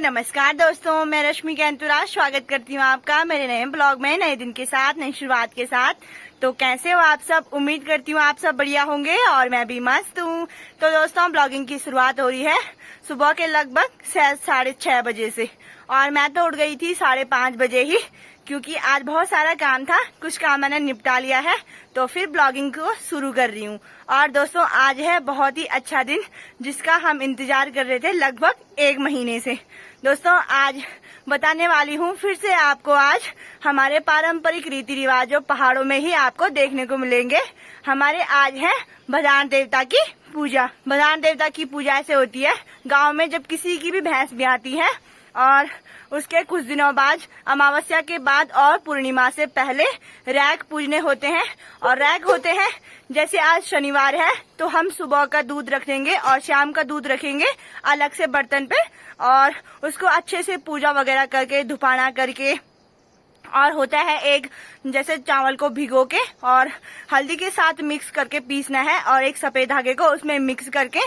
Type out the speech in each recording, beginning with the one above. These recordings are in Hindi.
नमस्कार दोस्तों, मैं रश्मि कैंतुरा स्वागत करती हूँ आपका मेरे नए ब्लॉग में, नए दिन के साथ, नई शुरुआत के साथ। तो कैसे हो आप सब? उम्मीद करती हूँ आप सब बढ़िया होंगे और मैं भी मस्त हूँ। तो दोस्तों, ब्लॉगिंग की शुरुआत हो रही है सुबह के लगभग 6:30 बजे से, और मैं तो उठ गई थी 5:30 बजे ही, क्योंकि आज बहुत सारा काम था। कुछ काम मैंने निपटा लिया है, तो फिर ब्लॉगिंग को शुरू कर रही हूँ। और दोस्तों, आज है बहुत ही अच्छा दिन जिसका हम इंतजार कर रहे थे लगभग 1 महीने से। दोस्तों, आज बताने वाली हूँ फिर से आपको, आज हमारे पारंपरिक रीति रिवाजों पहाड़ों में ही आपको देखने को मिलेंगे। हमारे आज है भदान देवता की पूजा। भदान देवता की पूजा ऐसे होती है गांव में, जब किसी की भी भैंस ब्याहती है और उसके कुछ दिनों बाद, अमावस्या के बाद और पूर्णिमा से पहले रैक पूजने होते हैं। और रैक होते हैं, जैसे आज शनिवार है तो हम सुबह का दूध रख देंगे और शाम का दूध रखेंगे अलग से बर्तन पे, और उसको अच्छे से पूजा वगैरह करके धुपाना करके, और होता है एक, जैसे चावल को भिगो के और हल्दी के साथ मिक्स करके पीसना है, और एक सफेद धागे को उसमें मिक्स करके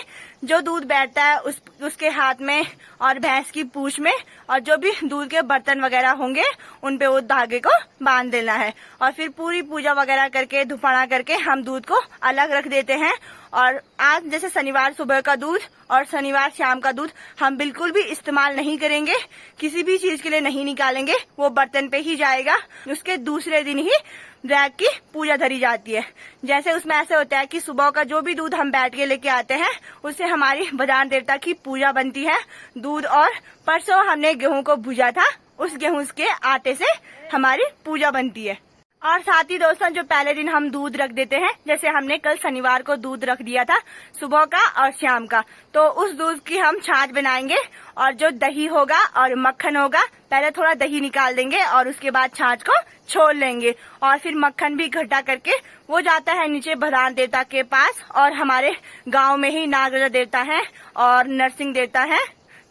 जो दूध बैठता है उसके हाथ में और भैंस की पूंछ में, और जो भी दूध के बर्तन वगैरह होंगे उन पे वो धागे को बांध देना है। और फिर पूरी पूजा वगैरह करके धुपाना करके हम दूध को अलग रख देते हैं। और आज जैसे शनिवार सुबह का दूध और शनिवार शाम का दूध हम बिल्कुल भी इस्तेमाल नहीं करेंगे, किसी भी चीज के लिए नहीं निकालेंगे, वो बर्तन पे ही जाएगा। उसके दूसरे दिन ही रैक की पूजा धरी जाती है। जैसे उसमें ऐसे होता है कि सुबह का जो भी दूध हम बैठ के लेके आते हैं उससे हमारी भदान देवता की पूजा बनती है। दूध, और परसों हमने गेहूं को भुजा था, उस गेहूं के आटे से हमारी पूजा बनती है। और साथ ही दोस्तों, जो पहले दिन हम दूध रख देते हैं, जैसे हमने कल शनिवार को दूध रख दिया था सुबह का और शाम का, तो उस दूध की हम छाछ बनाएंगे। और जो दही होगा और मक्खन होगा, पहले थोड़ा दही निकाल देंगे और उसके बाद छाछ को छोड़ लेंगे, और फिर मक्खन भी इकट्ठा करके वो जाता है नीचे भदान देवता के पास। और हमारे गांव में ही नागराजा देवता है और नरसिंह देवता है,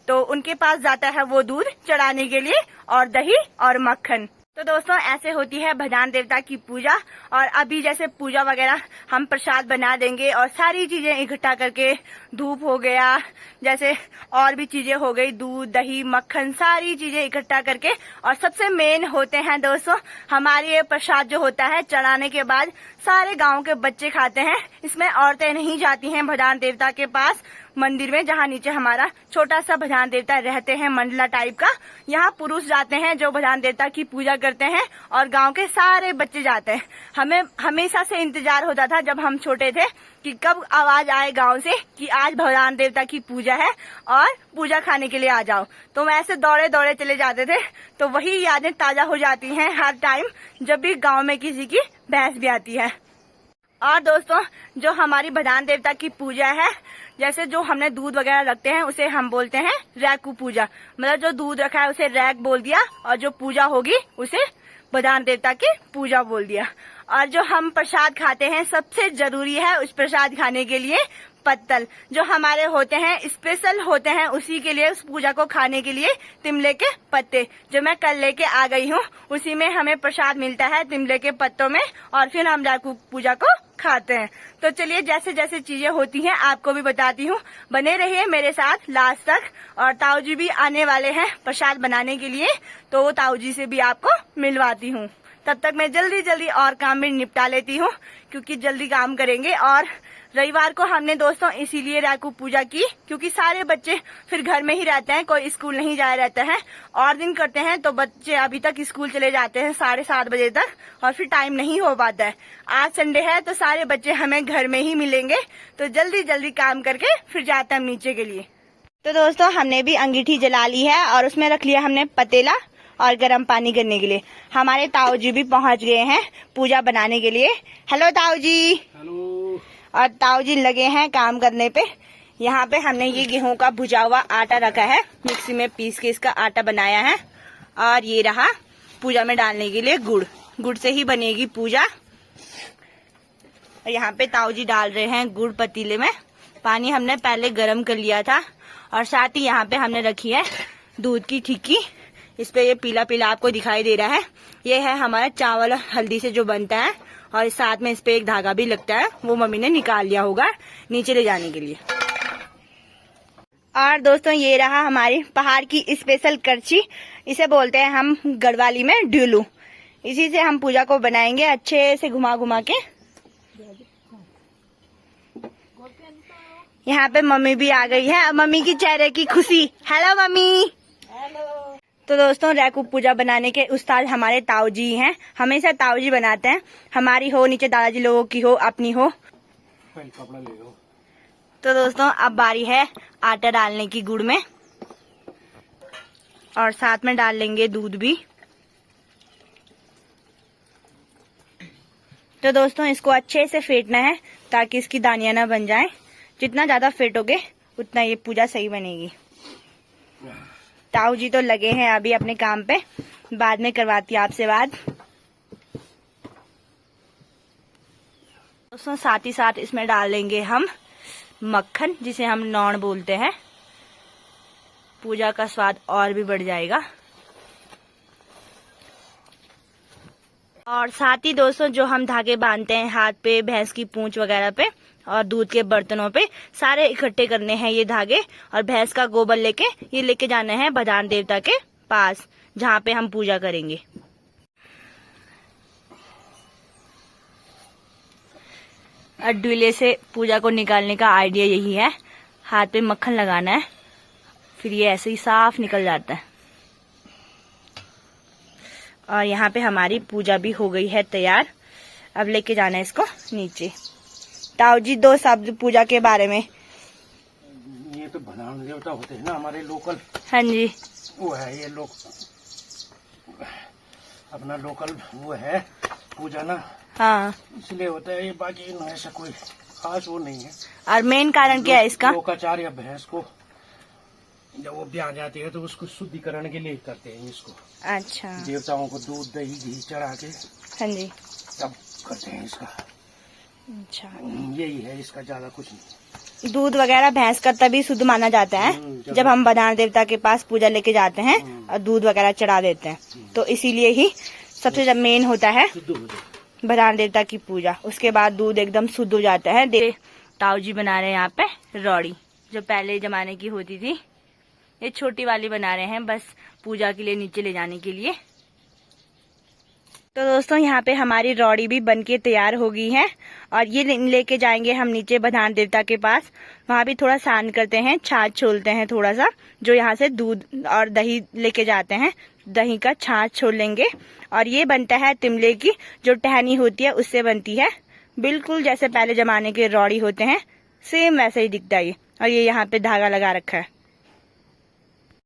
तो उनके पास जाता है वो दूध चढ़ाने के लिए, और दही और मक्खन। तो दोस्तों, ऐसे होती है भदान देवता की पूजा। और अभी जैसे पूजा वगैरह हम प्रसाद बना देंगे और सारी चीजें इकट्ठा करके, धूप हो गया, जैसे और भी चीजें हो गई, दूध दही मक्खन, सारी चीजें इकट्ठा करके। और सबसे मेन होते हैं दोस्तों हमारे ये प्रसाद जो होता है, चढ़ाने के बाद सारे गांव के बच्चे खाते हैं। इसमें औरतें नहीं जाती हैं भदान देवता के पास मंदिर में, जहाँ नीचे हमारा छोटा सा भदान देवता रहते हैं, मंडला टाइप का। यहाँ पुरुष जाते हैं जो भदान देवता की पूजा करते हैं, और गांव के सारे बच्चे जाते हैं। हमें हमेशा से इंतजार होता था जब हम छोटे थे कि कब आवाज आए गांव से कि आज भगवान देवता की पूजा है और पूजा खाने के लिए आ जाओ। तो वैसे दौड़े दौड़े चले जाते थे। तो वही यादें ताजा हो जाती हैं हर टाइम जब भी गांव में किसी की भैंस भी आती है। और दोस्तों, जो हमारी भदान देवता की पूजा है, जैसे जो हमने दूध वगैरह रखते हैं उसे हम बोलते हैं रैकू पूजा। मतलब जो दूध रखा है उसे रैक बोल दिया, और जो पूजा होगी उसे भदान देवता की पूजा बोल दिया। और जो हम प्रसाद खाते हैं, सबसे जरूरी है उस प्रसाद खाने के लिए पत्तल, जो हमारे होते हैं स्पेशल होते हैं उसी के लिए, उस पूजा को खाने के लिए तिमले के पत्ते, जो मैं कल लेके आ गई हूँ। उसी में हमें प्रसाद मिलता है तिमले के पत्तों में, और फिर हम रैकू पूजा को खाते हैं। तो चलिए, जैसे जैसे चीजें होती हैं आपको भी बताती हूँ, बने रहिए मेरे साथ लास्ट तक। और ताऊ जी भी आने वाले हैं प्रसाद बनाने के लिए, तो वो ताऊ जी से भी आपको मिलवाती हूँ। तब तक मैं जल्दी जल्दी और काम भी निपटा लेती हूँ, क्योंकि जल्दी काम करेंगे। और रविवार को हमने दोस्तों इसीलिए रैकू पूजा की, क्योंकि सारे बच्चे फिर घर में ही रहते हैं, कोई स्कूल नहीं जाया रहता है। और दिन करते हैं तो बच्चे अभी तक स्कूल चले जाते हैं 7:30 बजे तक, और फिर टाइम नहीं हो पाता है। आज संडे है तो सारे बच्चे हमें घर में ही मिलेंगे, तो जल्दी जल्दी काम करके फिर जाते हैं हम नीचे के लिए। तो दोस्तों, हमने भी अंगीठी जला ली है और उसमें रख लिया हमने पतेला और गर्म पानी करने के लिए। हमारे ताऊ जी भी पहुंच गए हैं पूजा बनाने के लिए। हेलो ताऊ जी। हेलो। और ताऊ जी लगे हैं काम करने पे। यहाँ पे हमने ये गेहूं का भुजा हुआ आटा रखा है, मिक्सी में पीस के इसका आटा बनाया है। और ये रहा पूजा में डालने के लिए गुड़, गुड़ से ही बनेगी पूजा। और यहाँ पे ताऊ जी डाल रहे हैं गुड़ पतीले में। पानी हमने पहले गर्म कर लिया था, और साथ ही यहाँ पे हमने रखी है दूध की ठिक्की। इस पे ये पीला पीला आपको दिखाई दे रहा है, ये है हमारा चावल और हल्दी से जो बनता है। और साथ में इस पे एक धागा भी लगता है, वो मम्मी ने निकाल लिया होगा नीचे ले जाने के लिए। और दोस्तों ये रहा हमारी पहाड़ की स्पेशल करछी, इसे बोलते हैं हम गढ़वाली में ड्यूलू। इसी से हम पूजा को बनाएंगे अच्छे से घुमा घुमा के। यहाँ पे मम्मी भी आ गई है, मम्मी की चेहरे की खुशी। Hello mummy. हेलो। तो दोस्तों रैकू पूजा बनाने के उस्ताद हमारे ताऊ जी हैं, हमेशा ताऊ जी बनाते हैं, हमारी हो नीचे दादाजी लोगों की हो अपनी हो। कपड़ा ले लो। तो दोस्तों अब बारी है आटा डालने की गुड़ में, और साथ में डाल लेंगे दूध भी। तो दोस्तों इसको अच्छे से फेंटना है ताकि इसकी दानियां ना बन जाएं। जितना ज्यादा फेंटोगे उतना ये पूजा सही बनेगी। ताऊ जी तो लगे हैं अभी अपने काम पे, बाद में करवाती आपसे बात। दोस्तों साथ ही साथ इसमें डाल लेंगे हम मक्खन, जिसे हम नौण बोलते हैं। पूजा का स्वाद और भी बढ़ जाएगा। और साथ ही दोस्तों जो हम धागे बांधते हैं हाथ पे, भैंस की पूंछ वगैरह पे और दूध के बर्तनों पे, सारे इकट्ठे करने हैं ये धागे, और भैंस का गोबर लेके ये लेके जाना है बदान देवता के पास, जहाँ पे हम पूजा करेंगे। अड्डुले से पूजा को निकालने का आइडिया यही है, हाथ पे मक्खन लगाना है, फिर ये ऐसे ही साफ निकल जाता है। और यहाँ पे हमारी पूजा भी हो गई है तैयार। अब लेके जाना है इसको नीचे। ताऊ जी दो शब्द पूजा के बारे में। ये तो बदान देवता होते हैं ना हमारे लोकल। हाँ जी। वो है ये लोग अपना लोकल वो है पूजा ना। हाँ इसलिए होता है ये, बाकी ना ऐसा कोई खास वो नहीं है। और मेन कारण क्या है इसका? लोकाचार या भैंस को जब वो ब्याह जाती है तो उसको शुद्धिकरण के लिए करते हैं इसको। अच्छा। देवताओं को दूध दही घी चढ़ा के हाँ जी तब करते हैं इसका। अच्छा यही है, इसका ज्यादा कुछ नहीं। दूध वगैरह भैंस का तभी शुद्ध माना जाता है जब हम बदान देवता के पास पूजा लेके जाते हैं और दूध वगैरह चढ़ा देते हैं, तो इसीलिए ही सबसे जब मेन होता है बदान देवता की पूजा, उसके बाद दूध एकदम शुद्ध हो जाता है। ताऊ जी बना रहे हैं यहाँ पे रौड़ी, जो पहले जमाने की होती थी। ये छोटी वाली बना रहे हैं बस पूजा के लिए, नीचे ले जाने के लिए। तो दोस्तों यहाँ पे हमारी रौड़ी भी बनके तैयार हो गई है, और ये लेके जाएंगे हम नीचे बदान देवता के पास। वहाँ भी थोड़ा स्नान करते हैं, छाछ छोलते हैं थोड़ा सा, जो यहाँ से दूध और दही लेके जाते हैं, दही का छाछ छोड़ लेंगे। और ये बनता है तिमले की जो टहनी होती है उससे बनती है, बिल्कुल जैसे पहले जमाने के रौड़ी होते हैं सेम वैसे ही दिखता है। और ये यहाँ पे धागा लगा रखा है।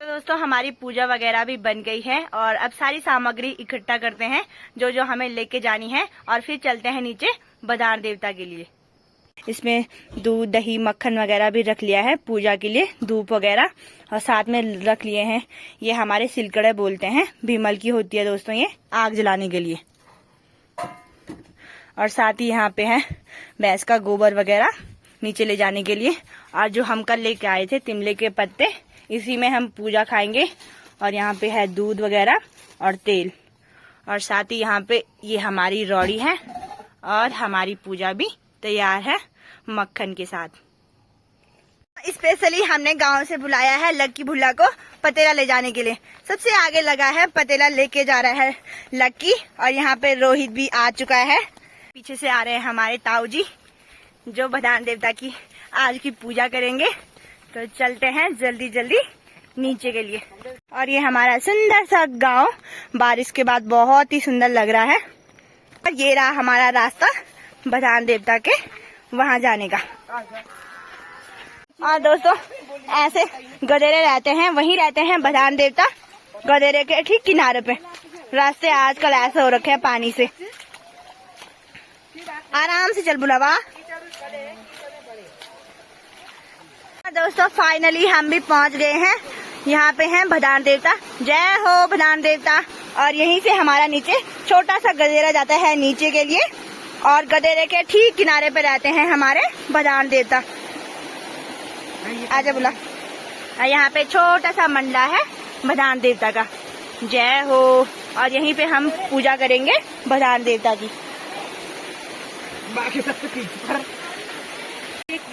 तो दोस्तों हमारी पूजा वगैरह भी बन गई है, और अब सारी सामग्री इकट्ठा करते हैं जो जो हमें लेके जानी है, और फिर चलते हैं नीचे बदान देवता के लिए। इसमें दूध दही मक्खन वगैरह भी रख लिया है पूजा के लिए, धूप वगैरह, और साथ में रख लिए हैं ये हमारे सिलकड़े बोलते हैं, भीमल की होती है दोस्तों ये, आग जलाने के लिए। और साथ ही यहाँ पे है भैंस का गोबर वगैरह नीचे ले जाने के लिए। और जो हम कल लेके आए थे तिमले के पत्ते, इसी में हम पूजा खाएंगे। और यहाँ पे है दूध वगैरह और तेल, और साथ ही यहाँ पे ये हमारी रौड़ी है, और हमारी पूजा भी तैयार है मक्खन के साथ। स्पेशली हमने गांव से बुलाया है लक्की भुल्ला को पतेला ले जाने के लिए। सबसे आगे लगा है, पतेला लेके जा रहा है लक्की, और यहाँ पे रोहित भी आ चुका है। पीछे से आ रहे हैं हमारे ताऊ जी, जो बदान देवता की आज की पूजा करेंगे। तो चलते हैं जल्दी जल्दी नीचे के लिए। और ये हमारा सुंदर सा गांव बारिश के बाद बहुत ही सुंदर लग रहा है। और ये रहा हमारा रास्ता बदान देवता के वहां जाने का। और दोस्तों ऐसे गधेरे रहते हैं, वहीं रहते हैं बदान देवता, गधेरे के ठीक किनारे पे। रास्ते आजकल ऐसे हो रखे हैं पानी से। आराम से चल बुलावा। दोस्तों फाइनली हम भी पहुंच गए हैं, यहाँ पे हैं बदान देवता। जय हो बदान देवता। और यहीं से हमारा नीचे छोटा सा गधेरा जाता है नीचे के लिए, और गधेरे के ठीक किनारे पे रहते हैं हमारे बदान देवता। आजा बुला। यहाँ पे छोटा सा मंडला है बदान देवता का। जय हो। और यहीं पे हम पूजा करेंगे बदान देवता की।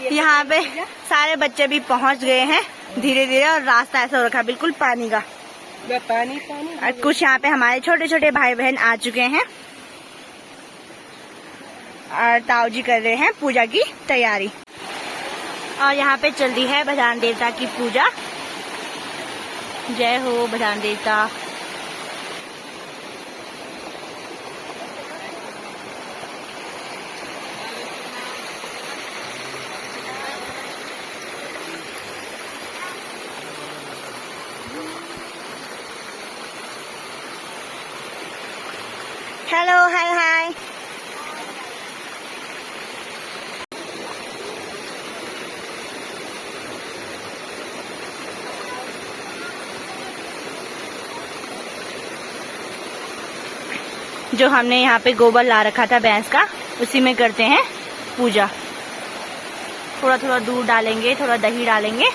यहाँ पे सारे बच्चे भी पहुँच गए हैं। धीरे धीरे, और रास्ता ऐसा हो रखा है बिल्कुल पानी का। पानी और कुछ यहाँ पे हमारे छोटे छोटे भाई बहन आ चुके हैं और ताऊ जी कर रहे हैं पूजा की तैयारी। और यहाँ पे चल रही है बधान देवता की पूजा। जय हो बधान देवता। हेलो, हाय हाय। जो हमने यहाँ पे गोबर ला रखा था भैंस का, उसी में करते हैं पूजा। थोड़ा थोड़ा दूध डालेंगे, थोड़ा दही डालेंगे।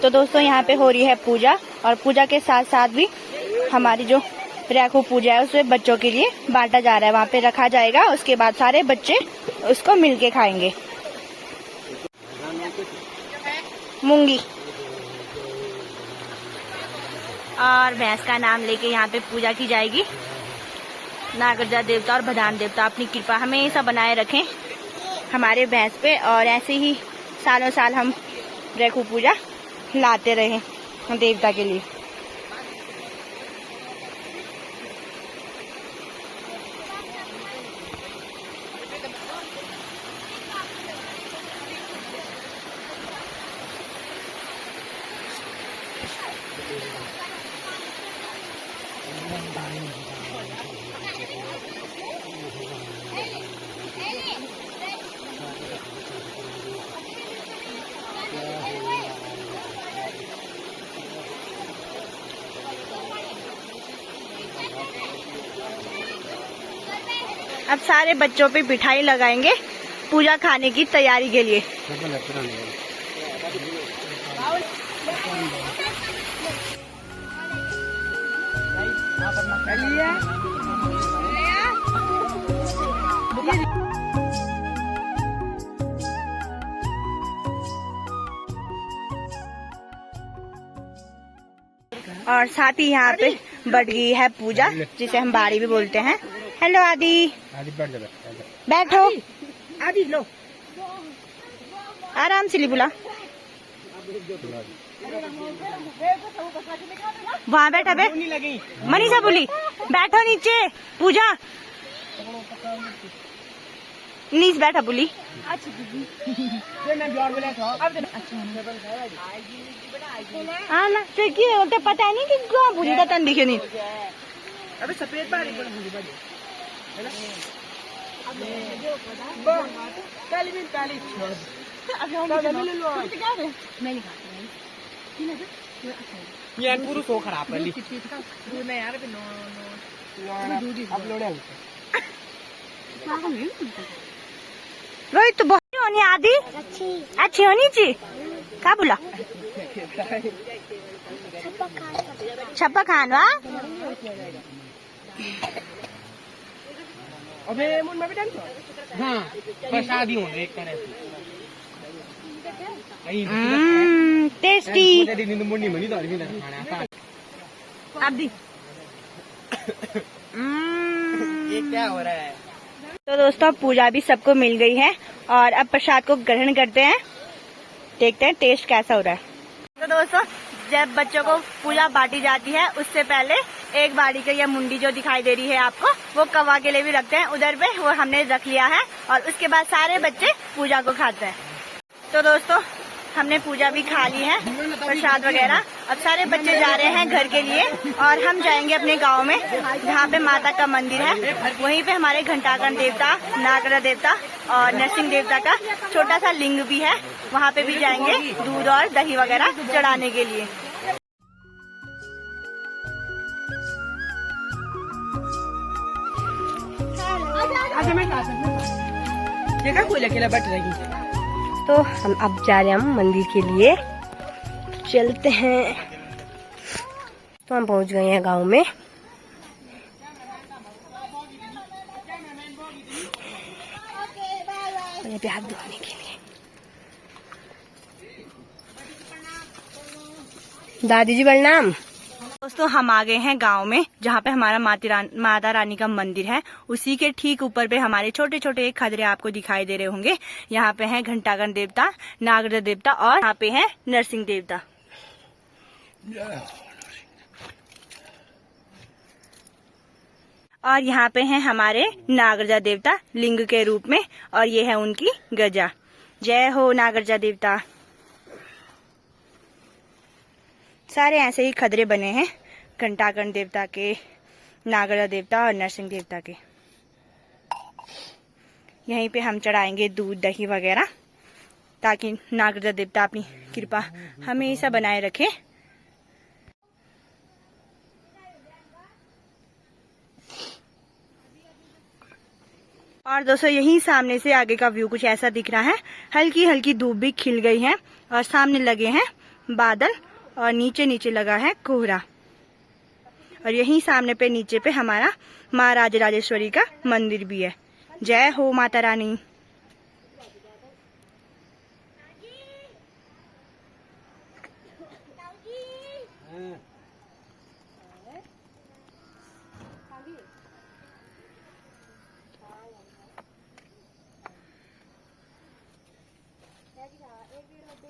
तो दोस्तों यहाँ पे हो रही है पूजा, और पूजा के साथ साथ भी हमारी जो रेखू पूजा है उसमें बच्चों के लिए बांटा जा रहा है। वहाँ पे रखा जाएगा, उसके बाद सारे बच्चे उसको मिलके खाएंगे। मूंगी और भैंस का नाम लेके यहाँ पे पूजा की जाएगी। नागराजा देवता और बधान देवता अपनी कृपा हमेशा बनाए रखें हमारे भैंस पे, और ऐसे ही सालों साल हम रेखू पूजा लाते रहे देवता के लिए। अब सारे बच्चों पे मिठाई लगाएंगे पूजा खाने की तैयारी के लिए। और साथ ही यहाँ पे बढ़ गई है पूजा, जिसे हम बाड़ी भी बोलते हैं। हेलो आदि, बैठो। आदि लो, आराम से बुला। वहाँ बैठा बे, मनीषा बोली बैठो नीचे, पूजा नीचे बैठा बोली। हाँ ना, तो पता नहीं कि क्यों पूजी का तन दिखे नहीं। अबे सफेद बारी पूरा सो खराब कर ली रोहित। तो बहुत होनी आदि अच्छी होनी चाहिए। क्या बोला? छप्पा खान वा। अबे मुन में भी डाल। हाँ, प्रसादी हो एक तरह से। टेस्टी। आदि ये क्या हो रहा है? तो दोस्तों पूजा भी सबको मिल गई है, और अब प्रसाद को ग्रहण करते हैं। देखते हैं टेस्ट कैसा हो रहा है। तो दोस्तों जब बच्चों को पूजा बांटी जाती है, उससे पहले एक बाड़ी का यह मुंडी जो दिखाई दे रही है आपको, वो कौवा के लिए भी रखते हैं उधर पे, वो हमने रख लिया है। और उसके बाद सारे बच्चे पूजा को खाते हैं। तो दोस्तों हमने पूजा भी खा ली है, प्रसाद वगैरह, अब सारे बच्चे जा रहे हैं घर के लिए और हम जाएंगे अपने गांव में जहाँ पे माता का मंदिर है। वहीं पे हमारे घंटाकर्ण देवता, नागरा देवता और नरसिंह देवता का छोटा सा लिंग भी है। वहाँ पे भी जाएंगे दूध और दही वगैरह चढ़ाने के लिए। बैठ रही तो हम अब जा रहे हैं मंदिर के लिए, चलते हैं। तो हम पहुंच गए हैं गांव में। पे हाथ धोने के लिए दादी जी प्रणाम। दोस्तों हम आ गए हैं गांव में जहाँ पे हमारा माता रानी का मंदिर है। उसी के ठीक ऊपर पे हमारे छोटे छोटे खदरे आपको दिखाई दे रहे होंगे। यहाँ पे है घंटाकर्ण देवता, नागरा देवता और यहाँ पे है नरसिंह देवता। और यहाँ पे हैं हमारे नागराजा देवता लिंग के रूप में और ये है उनकी गजा। जय हो नागराजा देवता। सारे ऐसे ही खदरे बने हैं घंटाकर्ण देवता के, नागराजा देवता और नरसिंह देवता के। यहीं पे हम चढ़ाएंगे दूध दही वगैरह ताकि नागराजा देवता अपनी कृपा हमेशा बनाए रखे। और दोस्तों यही सामने से आगे का व्यू कुछ ऐसा दिख रहा है। हल्की हल्की धूप भी खिल गई है और सामने लगे हैं बादल और नीचे नीचे लगा है कोहरा। और यही सामने पे नीचे पे हमारा माँ राजराजेश्वरी का मंदिर भी है। जय हो माता रानी।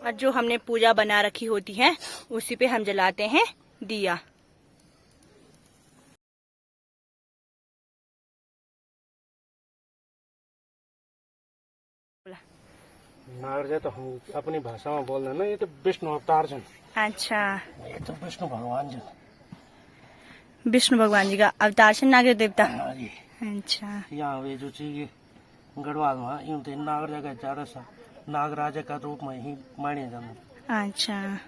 और जो हमने पूजा बना रखी होती है उसी पे हम जलाते हैं दिया। नागराजा तो हम अपनी भाषा में बोल रहे ना, ये तो विष्णु अवतार जन। अच्छा, ये तो विष्णु भगवान जन, विष्णु भगवान जी का अवतार है नागर देवता। अच्छा, यहाँ वे जो चीज गढ़वाल में यूं थे नागराजा का ज्यादा सा नागराजा का रूप में ही माने जाते। अच्छा,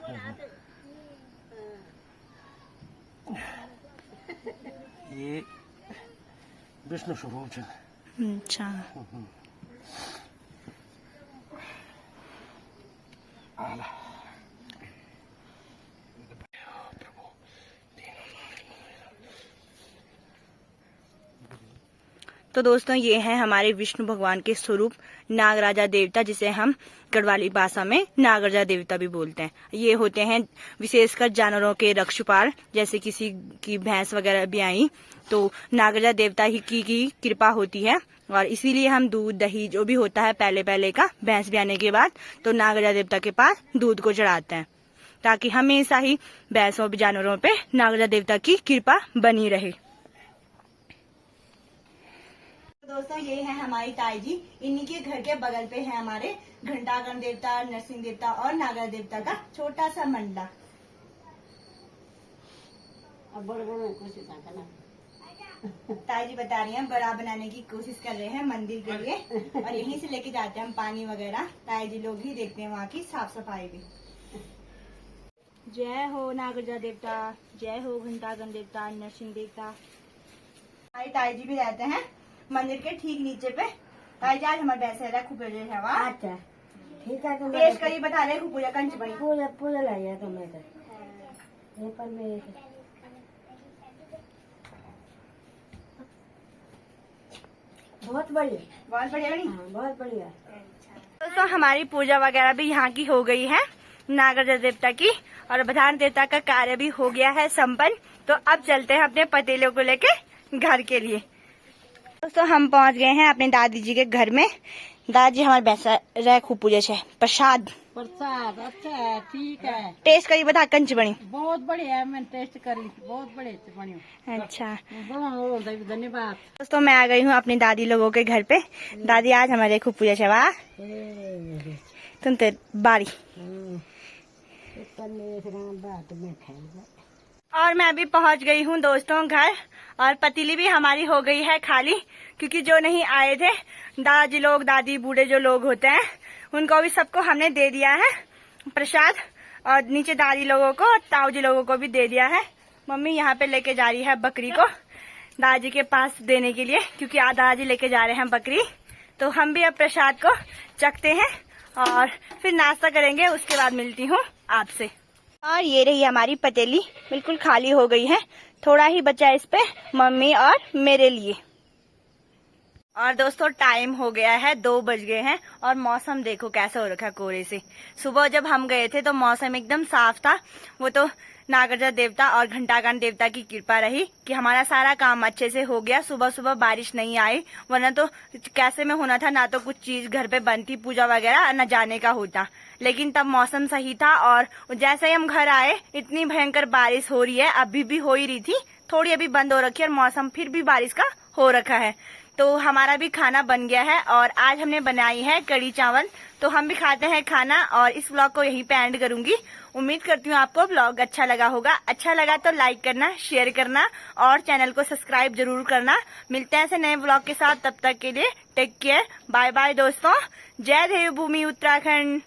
ये विष्णु स्वरूप है। अच्छा। तो दोस्तों ये है हमारे विष्णु भगवान के स्वरूप नागराजा देवता, जिसे हम गढ़वाली भाषा में नागराजा देवता भी बोलते हैं। ये होते हैं विशेषकर जानवरों के रक्षपाल। जैसे किसी की भैंस वगैरह भी आई तो नागराजा देवता ही की कृपा होती है और इसीलिए हम दूध दही जो भी होता है पहले का भैंस भी आने के बाद तो नागराजा देवता के पास दूध को चढ़ाते हैं ताकि हमेशा ही भैंसों जानवरों पे नागराजा देवता की कृपा बनी रहे। दोस्तों ये है हमारी ताई जी, इन्हीं के घर के बगल पे है हमारे घंटाकर्ण देवता, नरसिंह देवता और नागराजा देवता का छोटा सा मंडला। ताई जी बता रही हैं बड़ा बनाने की कोशिश कर रहे हैं मंदिर के लिए और यहीं से लेके जाते हैं हम पानी वगैरह। ताई जी लोग ही देखते हैं वहाँ की साफ सफाई भी। जय हो नागराजा देवता, जय हो घंटाकर्ण देवता, नरसिंह देवता। हमारी ताई जी भी रहते हैं मंदिर के ठीक नीचे पे। ताई जी आज हमारे बैसे रहा खूब हवा। अच्छा ठीक है, तो पेश करी बता रहे पूजा कंच बनी पूजा लाइए तो मैं पर में बहुत बढ़िया बनी। बहुत बढ़िया। दोस्तों हमारी पूजा वगैरह भी यहाँ की हो गई है नागराजा देवता की और प्रधान देवता का कार्य भी हो गया है संपन्न। तो अब चलते हैं अपने पतीलों को लेके घर के लिए। दोस्तों हम पहुँच गए हैं अपने दादी जी के घर में। दादी हमारे बैसा रह खूब पूजा है प्रसाद। अच्छा है, ठीक है। टेस्ट करी बता कंच बनी। बहुत बढ़िया है, मैंने टेस्ट करी, बहुत बढ़िया बनी। अच्छा धन्यवाद। दोस्तों मैं आ गई हूँ अपनी दादी लोगों के घर पे। दादी आज हमारे खूब पूजा है वाह तुम तो बारी और मैं भी पहुंच गई हूँ दोस्तों घर, और पतीली भी हमारी हो गई है खाली, क्योंकि जो नहीं आए थे दादाजी लोग, दादी, बूढ़े जो लोग होते हैं, उनको भी सबको हमने दे दिया है प्रसाद, और नीचे दादी लोगों को और ताऊ जी लोगों को भी दे दिया है। मम्मी यहाँ पे लेके जा रही है बकरी को दादाजी के पास देने के लिए, क्योंकि आज दादाजी लेके जा रहे हैं बकरी। तो हम भी अब प्रसाद को चखते हैं और फिर नाश्ता करेंगे, उसके बाद मिलती हूँ आपसे। और ये रही हमारी पतीली, बिल्कुल खाली हो गई है, थोड़ा ही बचा इस पे मम्मी और मेरे लिए। और दोस्तों टाइम हो गया है, 2 बज गए हैं, और मौसम देखो कैसा हो रखा है कोहरे से। सुबह जब हम गए थे तो मौसम एकदम साफ था, वो तो नागराजा देवता और घंटागान देवता की कृपा रही कि हमारा सारा काम अच्छे से हो गया। सुबह सुबह बारिश नहीं आई, वरना तो कैसे में होना था, ना तो कुछ चीज घर पे बनती पूजा वगैरह, न जाने का होता। लेकिन तब मौसम सही था, और जैसे ही हम घर आए इतनी भयंकर बारिश हो रही है, अभी भी हो ही रही थी, थोड़ी अभी बंद हो रखी है, और मौसम फिर भी बारिश का हो रखा है। तो हमारा भी खाना बन गया है, और आज हमने बनाई है कढ़ी चावल। तो हम भी खाते हैं खाना, और इस व्लॉग को यहीं पे एंड करूंगी। उम्मीद करती हूँ आपको व्लॉग अच्छा लगा होगा। अच्छा लगा तो लाइक करना, शेयर करना, और चैनल को सब्सक्राइब जरूर करना। मिलते हैं ऐसे नए व्लॉग के साथ, तब तक के लिए टेक केयर, बाय बाय दोस्तों। जय देवभूमि उत्तराखंड।